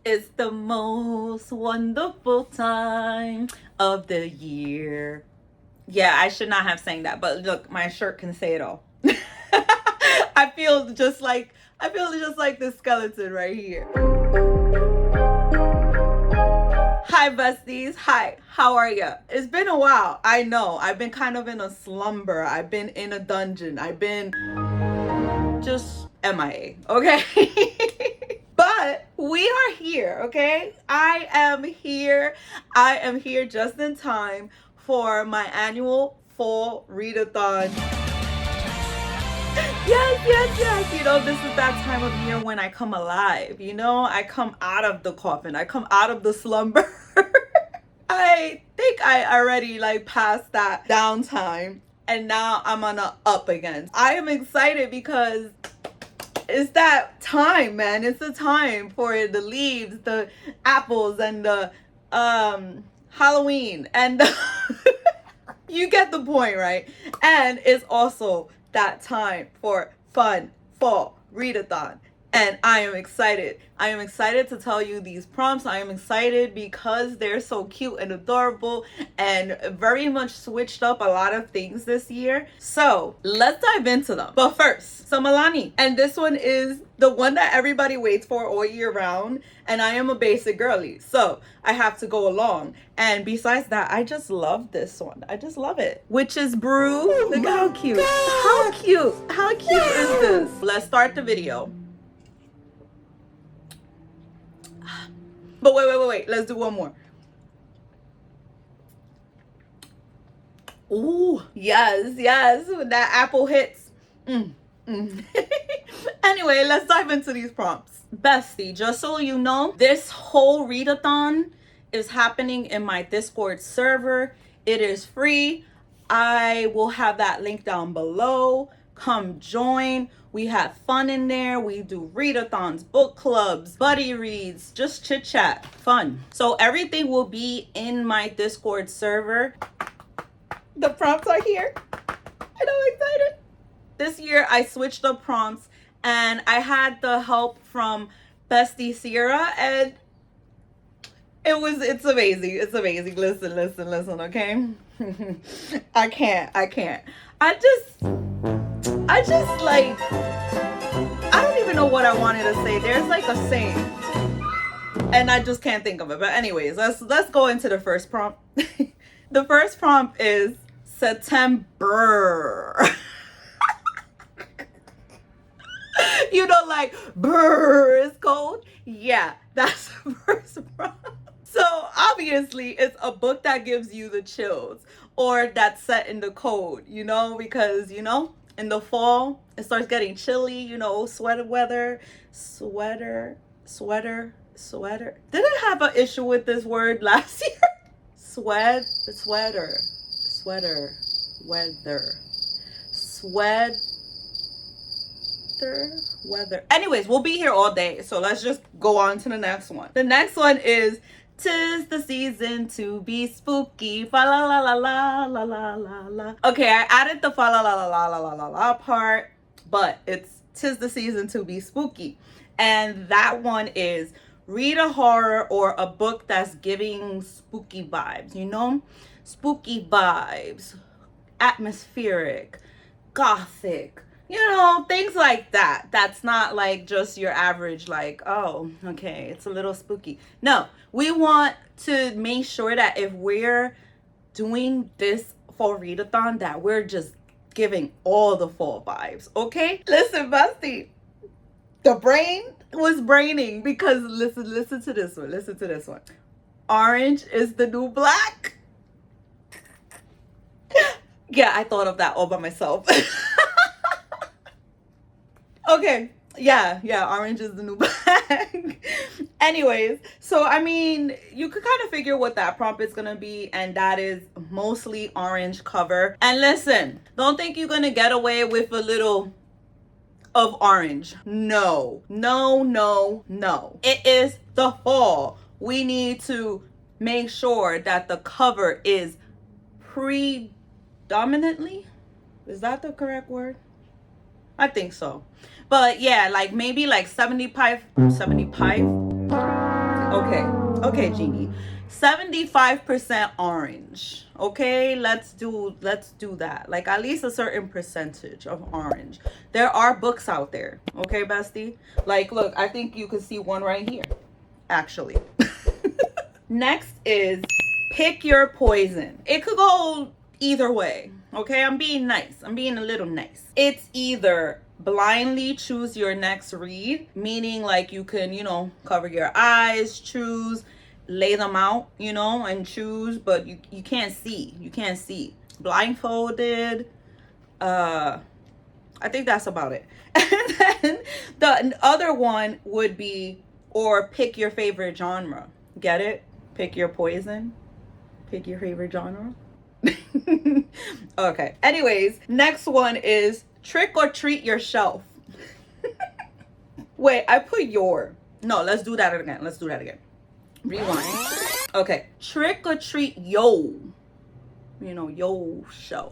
It's the most wonderful time of the year. Yeah, I should not have sang that, but look, my shirt can say it all. I feel just like this skeleton right here. Hi besties. Hi. How are ya? It's been a while. I know. I've been kind of in a slumber. I've been in a dungeon. I've been just MIA, okay? But we are here, okay? I am here. I am here just in time for my annual fall readathon. Yes. You know, this is that time of year when I come alive. You know, I come out of the coffin. I come out of the slumber. I think I already like passed that downtime and now I'm on a up again. I am excited because it's that time, man. It's the time for the leaves, the apples, and the Halloween, and you get the point, right? And it's also that time for fun fall readathon. And I am excited. I am excited to tell you these prompts. I am excited because they're so cute and adorable and very much switched up a lot of things this year. So let's dive into them. But first, some Alani. And this one is the one that everybody waits for all year round. And I am a basic girly, so I have to go along. And besides that, I just love this one. I just love it. Witch's Brew. Look how cute. How cute. How cute is this? Let's start the video. But wait. Let's do one more. Ooh, yes. When that apple hits. Anyway, let's dive into these prompts. Bestie, just so you know, this whole readathon is happening in my Discord server. It is free. I will have that link down below. Come join. We have fun in there. We do readathons, book clubs, buddy reads, just chit chat, fun. So everything will be in my Discord server. The prompts are here and I'm excited. This year I switched up prompts and I had the help from Bestie Sierra and it's amazing. It's amazing. Listen, okay? I can't. I just like, I don't even know what I wanted to say. There's like a saying and I just can't think of it. But anyways, let's go into the first prompt. The first prompt is September. You know, like brr is cold. Yeah, that's the first prompt. So obviously it's a book that gives you the chills or that's set in the cold, you know, because you know in the fall it starts getting chilly, you know, sweater weather. Did I have an issue with this word last year? Sweater weather. Anyways, we'll be here all day, so let's just go on to the next one. The next one is 'tis the season to be spooky. Fa la la la la la la la la. Okay, I added the fa la la la la la la la la part, but it's 'tis the season to be spooky. And that one is read a horror or a book that's giving spooky vibes, you know? Spooky vibes, atmospheric, gothic, you know, things like that. That's not like just your average, like, oh, okay, it's a little spooky. No, we want to make sure that if we're doing this fall readathon, that we're just giving all the fall vibes, okay? Listen, Busty, the brain was braining because listen to this one. Orange is the new black. Yeah, I thought of that all by myself. Okay, yeah, orange is the new black. Anyways, so I mean, you could kind of figure what that prompt is gonna be, and that is mostly orange cover. And listen, don't think you're gonna get away with a little of orange. No. It is the fall. We need to make sure that the cover is predominantly, is that the correct word? I think so. But yeah, like maybe like 75, Okay, Jeannie. 75% orange. Okay, let's do that. Like at least a certain percentage of orange. There are books out there. Okay, bestie? Like look, I think you can see one right here. Actually. Next is pick your poison. It could go either way. Okay, I'm being nice. I'm being a little nice. It's either blindly choose your next read, meaning like you can, cover your eyes, choose, lay them out, and choose, but you can't see. You can't see. Blindfolded. I think that's about it. And then the other one would be, or pick your favorite genre. Get it? Pick your poison. Pick your favorite genre. Okay. Anyways, next one is trick or treat your shelf. Wait, I put your. No, let's do that again. Rewind. Okay. Trick or treat yo. Yo shelf.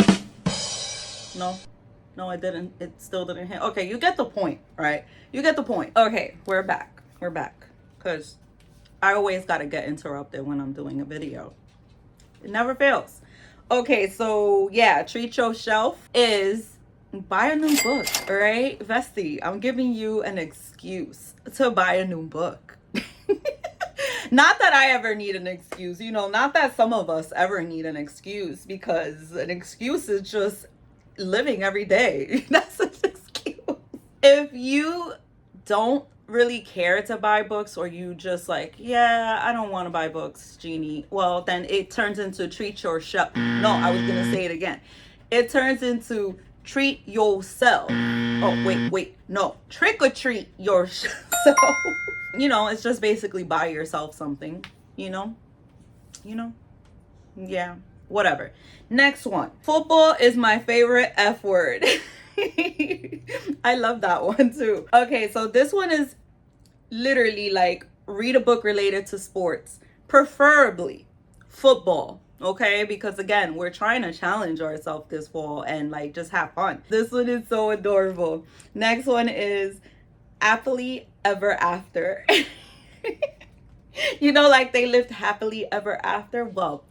No, it didn't. It still didn't hit. Okay, you get the point, right? You get the point. Okay, we're back. Because I always got to get interrupted when I'm doing a video. It never fails. Okay, so yeah, treat your shelf is buy a new book, all right? Vesty, I'm giving you an excuse to buy a new book. Not that I ever need an excuse, not that some of us ever need an excuse, because an excuse is just living every day. That's an excuse. If you don't really care to buy books, or you just like, yeah, I don't want to buy books, Jeannie, well, then it turns into treat your shelf. No, I was gonna say it again. It turns into treat yourself. Oh, wait, no, trick or treat yourself. It's just basically buy yourself something, yeah, whatever. Next one. Football is my favorite F word. I love that one too. Okay, so this one is literally like read a book related to sports, preferably football. Okay, because again, we're trying to challenge ourselves this fall and like just have fun. This one is so adorable. Next one is happily ever after. Like they lived happily ever after. Well,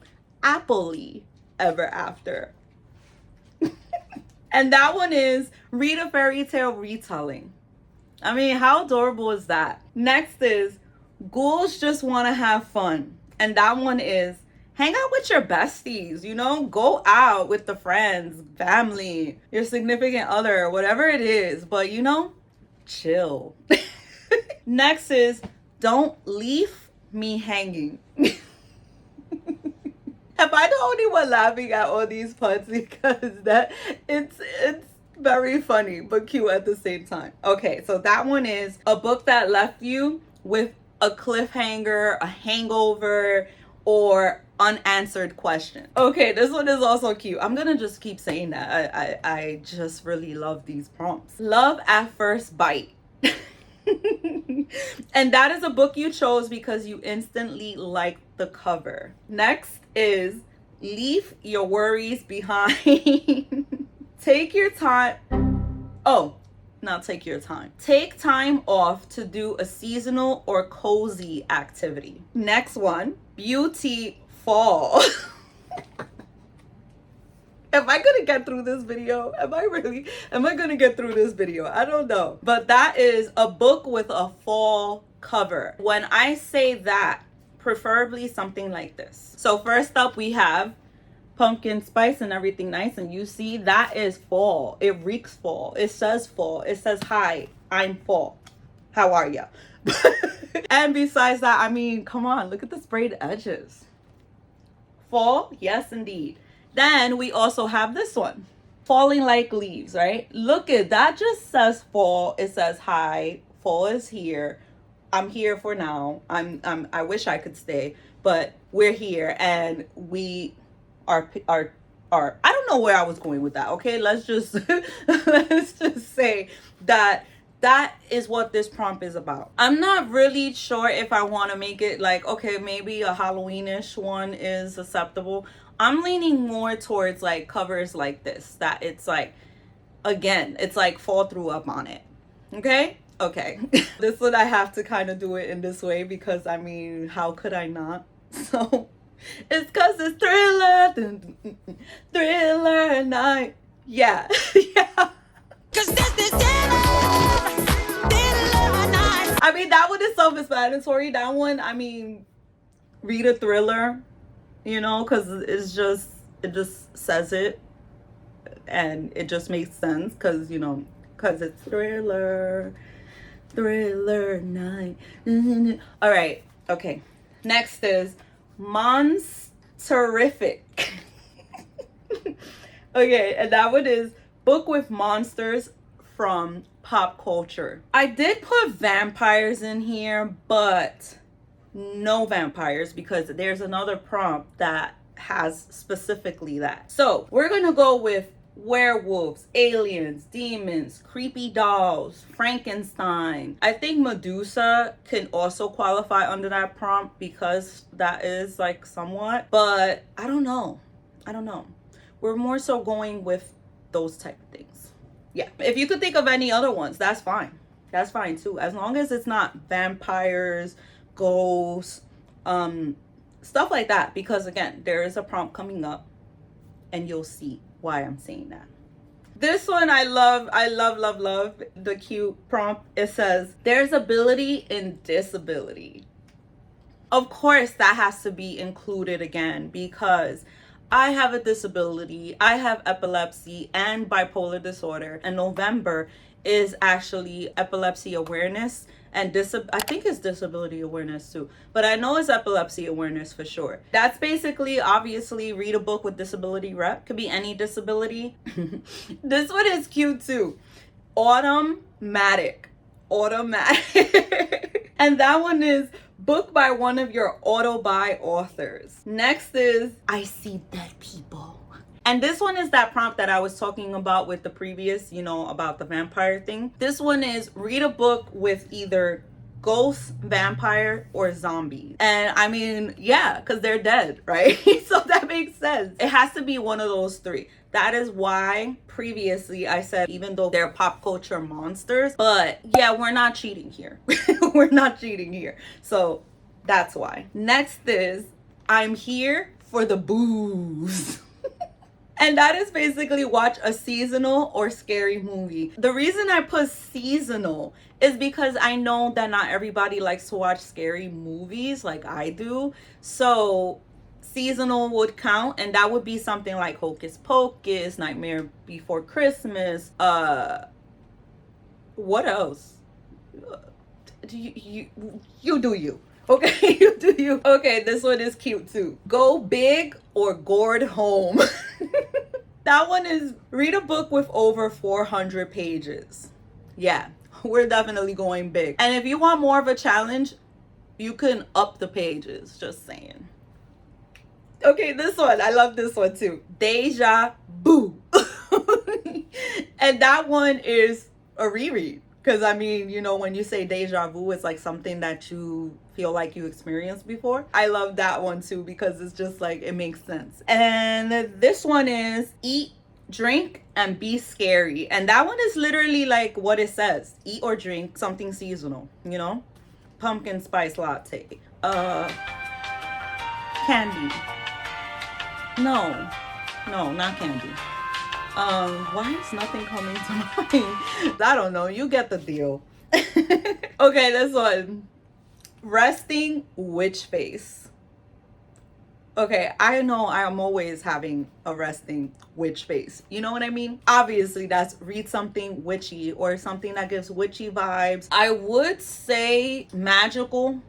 happily ever after. And that one is read a fairy tale retelling. I mean, how adorable is that? Next is ghouls just want to have fun. And that one is hang out with your besties, go out with the friends, family, your significant other, whatever it is. But, chill. Next is don't leave me hanging. Am I the only one laughing at all these puns? Because it's very funny but cute at the same time. Okay, so that one is a book that left you with a cliffhanger, a hangover, or unanswered question. Okay, this one is also cute. I'm gonna just keep saying that. I just really love these prompts. Love at first bite. And that is a book you chose because you instantly liked the cover. Next is leave your worries behind. Take your time. Oh, not take your time. Take time off to do a seasonal or cozy activity. Next one, beauty fall. Am I gonna get through this video? Am I gonna get through this video? I don't know. But that is a book with a fall cover. When I say that, preferably something like this. So first up we have pumpkin spice and everything nice, and you see that is fall. It reeks fall. It says fall. It says, hi, I'm fall. How are ya? And besides that, I mean, come on, look at the sprayed edges. Fall, yes indeed. Then we also have this one, falling like leaves, right? Look at that, just says fall. It says, hi, fall is here. I'm here for now. I wish I could stay, but we're here and we are I don't know where I was going with that. Okay, let's just say that is what this prompt is about. I'm not really sure if I want to make it like, okay, maybe a Halloweenish one is acceptable. I'm leaning more towards like covers like this, that it's like, again, it's like fall through up on it. Okay, Okay. This one I have to kind of do it in this way because I mean, how could I not? So it's cause it's thriller, thriller night. Yeah. Yeah. Cause this I mean, that one is self-explanatory. That one, I mean, read a thriller, you know, because it just says it and it just makes sense because, you know, because it's thriller night. All right. Okay. Next is Monsterific. Okay. And that one is book with monsters from pop culture. I did put vampires in here, but no vampires because there's another prompt that has specifically that. So we're gonna go with werewolves, aliens, demons, creepy dolls, Frankenstein. I think Medusa can also qualify under that prompt because that is like somewhat, but I don't know. We're more so going with those type of things. Yeah, if you could think of any other ones, that's fine. That's fine too, as long as it's not vampires, ghosts, stuff like that, because again, there is a prompt coming up and you'll see why I'm saying that. This one I love the cute prompt. It says there's ability in disability. Of course that has to be included again because I have a disability. I have epilepsy and bipolar disorder, and November is actually epilepsy awareness and I think it's disability awareness too, but I know it's epilepsy awareness for sure. That's basically, obviously, read a book with disability rep. Could be any disability. This one is cute too. Automatic. And that one is book by one of your auto-buy authors. Next is I See Dead People. And this one is that prompt that I was talking about with the previous, you know, about the vampire thing. This one is read a book with either ghost, vampire, or zombies. And I mean, yeah, because they're dead, right? So that makes sense. It has to be one of those three. That is why previously I said, even though they're pop culture monsters, but yeah, we're not cheating here. We're not cheating here. So that's why. Next is I'm Here for the Booze. And that is basically watch a seasonal or scary movie. The reason I put seasonal is because I know that not everybody likes to watch scary movies like I do. So seasonal would count, and that would be something like Hocus Pocus, Nightmare Before Christmas. What else? You do you. Okay, you do you. Okay, this one is cute too. Go big or gourd home. That one is read a book with over 400 pages. Yeah, we're definitely going big. And if you want more of a challenge, you can up the pages, just saying. Okay, this one, I love this one too. Deja Vu. And that one is a reread. Because I mean, you know, when you say deja vu, it's like something that you feel like you experienced before. I love that one too because it's just like, it makes sense. And this one is eat, drink, and be scary. And that one is literally like what it says. Eat or drink something seasonal, you know? Pumpkin spice latte. Candy. No, not candy. Why is nothing coming to mind? I don't know. You get the deal. Okay, this one. Resting witch face. Okay, I know I'm always having a resting witch face. You know what I mean? Obviously, that's read something witchy or something that gives witchy vibes. I would say magical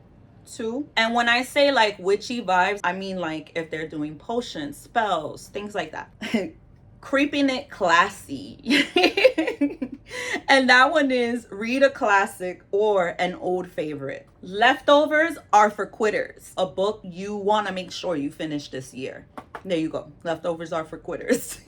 too. And when I say like witchy vibes, I mean like if they're doing potions, spells, things like that. Creeping it classy. And that one is read a classic or an old favorite. Leftovers are for quitters. A book you want to make sure you finish this year. There you go. Leftovers are for quitters.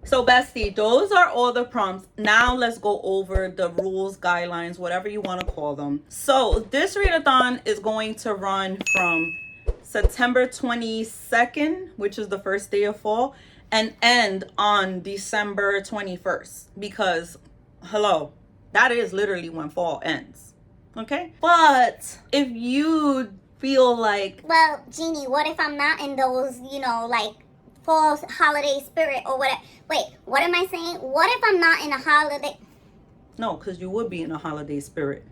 So bestie, those are all the prompts. Now let's go over the rules, guidelines, whatever you want to call them. So this readathon is going to run from September 22nd, which is the first day of fall, and end on December 21st because hello, That is literally when fall ends. Okay? But if you feel like, well, Jeannie, what if I'm not in those, like fall holiday spirit or whatever? Wait, what am I saying? What if I'm not in a holiday? No, because you would be in a holiday spirit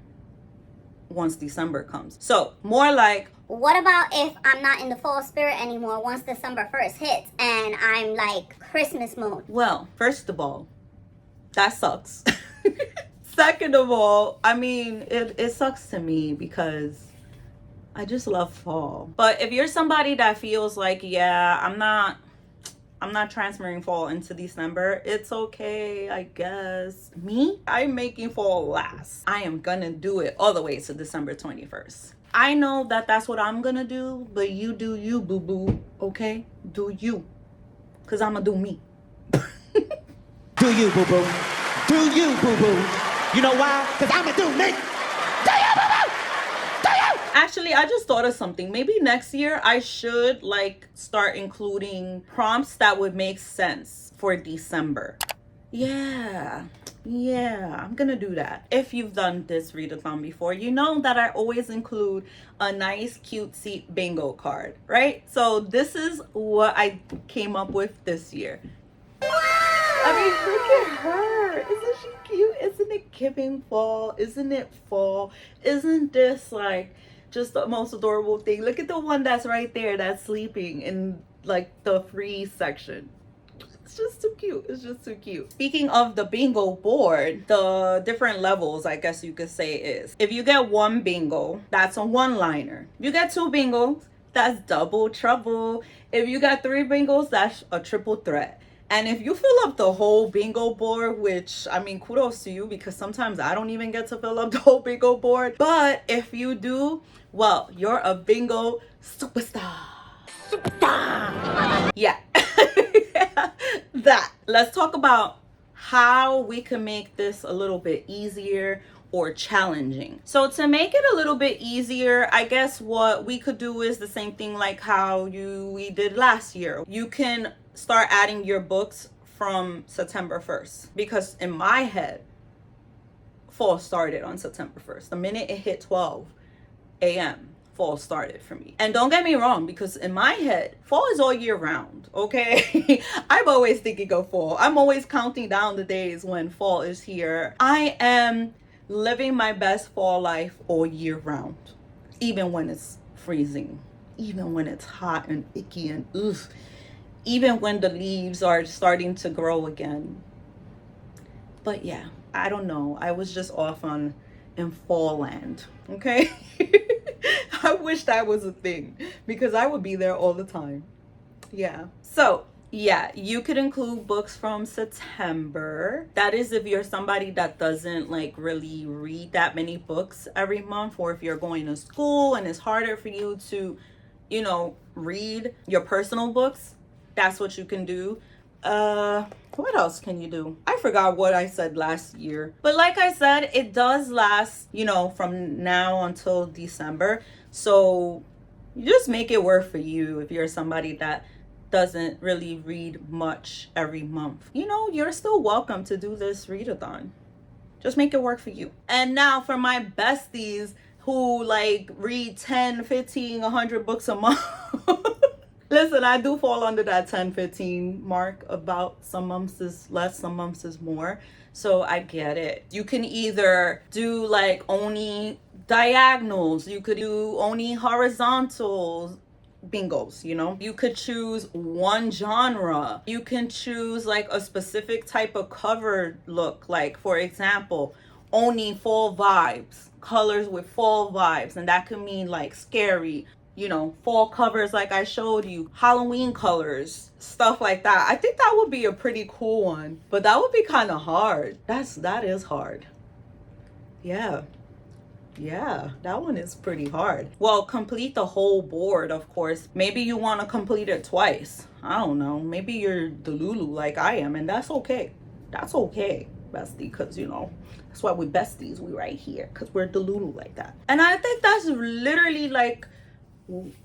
once December comes. So more like, what about if I'm not in the fall spirit anymore once December 1st hits and I'm like Christmas mode? Well, first of all, that sucks. Second of all, I mean, it sucks to me because I just love fall. But if you're somebody that feels like, yeah, I'm not transferring fall into December, it's okay, I guess. Me, I'm making fall last. I am gonna do it all the way to December 21st. I know that that's what I'm gonna do, but you do you, boo-boo, okay? Do you. Because I'm gonna do me. Do you, boo-boo. Do you, boo-boo. You know why? Because I'm gonna do me. Do you, boo-boo. Do you? Actually, I just thought of something. Maybe next year I should like start including prompts that would make sense for December. Yeah, I'm gonna do that. If you've done this readathon before, you know that I always include a nice cutesy bingo card, right? So this is what I came up with this year. I mean, look at her. Isn't she cute? Isn't it giving fall? Isn't it fall? Isn't this like just the most adorable thing? Look at the one that's right there that's sleeping in like the free section. It's just too cute. It's just too cute. Speaking of the bingo board, the different levels, I guess you could say, is if you get one bingo, that's a one-liner. If you get two bingos, that's double trouble. If you got three bingos, that's a triple threat. And if you fill up the whole bingo board, which, I mean, kudos to you, because sometimes I don't even get to fill up the whole bingo board. But if you do, well, you're a bingo superstar. Superstar. Yeah. That. Let's talk about how we can make this a little bit easier or challenging. So to make it a little bit easier, I guess what we could do is the same thing like how we did last year. You can start adding your books from September 1st, because in my head, fall started on September 1st. The minute it hit 12 a.m., fall started for me. And don't get me wrong, because in my head, fall is all year round, okay? I'm always thinking of fall. I'm always counting down the days when fall is here. I am living my best fall life all year round, even when it's freezing, even when it's hot and icky and ugh, even when the leaves are starting to grow again. But yeah, I don't know. I was just off in fall land, okay? I wish that was a thing, because I would be there all the time. Yeah. So yeah, you could include books from September. That is if you're somebody that doesn't like really read that many books every month, or if you're going to school and it's harder for you to, read your personal books. That's what you can do. What else can you do? I forgot what I said last year. But like I said, it does last, from now until December. So you just make it work for you if you're somebody that doesn't really read much every month. You're still welcome to do this readathon. Just make it work for you. And now for my besties who like read 10, 15, 100 books a month. Listen, I do fall under that 10, 15 mark. About some months is less, some months is more. So I get it. You can either do like only diagonals. You could do only horizontal bingos, You could choose one genre. You can choose like a specific type of cover look. Like, for example, only fall vibes, colors with fall vibes. And that could mean like scary, fall covers like I showed you, Halloween colors, stuff like that. I think that would be a pretty cool one, but that would be kind of hard. That is hard. Yeah, that one is pretty hard. Well, complete the whole board, of course. Maybe you want to complete it twice. I don't know. Maybe you're Delulu like I am, and that's okay. That's okay, bestie, because, that's why we're besties. We right here, because we're Delulu like that. And I think that's literally like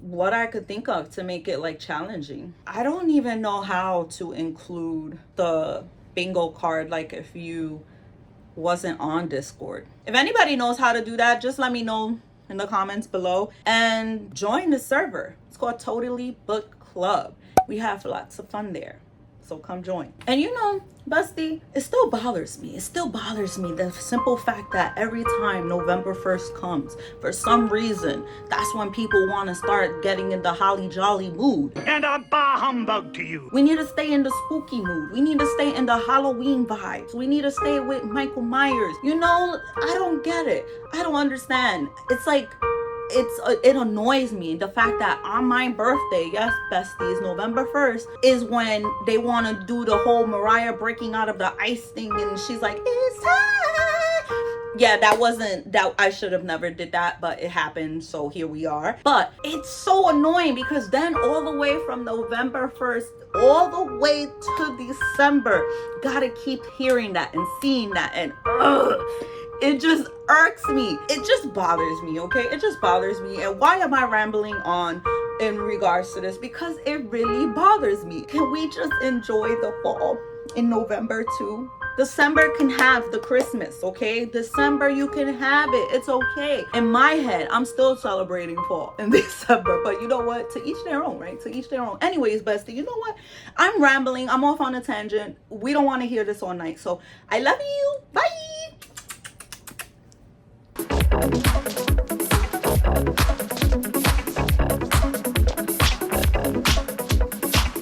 what I could think of to make it like challenging. I don't even know how to include the bingo card, like if you wasn't on Discord. If anybody knows how to do that, just let me know in the comments below and join the server. It's called Totally Book Club. We have lots of fun there. So come join. And you know, bestie, it still bothers me. It still bothers me, the simple fact that every time November 1st comes, for some reason, that's when people want to start getting in the holly jolly mood. And a bah humbug to you. We need to stay in the spooky mood. We need to stay in the Halloween vibes. We need to stay with Michael Myers. You know, I don't get it. I don't understand. It's like, it annoys me, the fact that on my birthday, yes besties, November 1st is when they want to do the whole Mariah breaking out of the ice thing, and she's like, it's time. Yeah, that I should have never did that, but it happened, so here we are. But it's so annoying because then all the way from November 1st all the way to December, gotta keep hearing that and seeing that, and it just irks me. It just bothers me, okay? It just bothers me. And why am I rambling on in regards to this? Because it really bothers me. Can we just enjoy the fall in November too? December can have the Christmas, okay? December, you can have it. It's okay. In my head, I'm still celebrating fall in December. But you know what? To each their own, right? To each their own. Anyways, bestie, you know what? I'm rambling. I'm off on a tangent. We don't want to hear this all night. So I love you. Bye.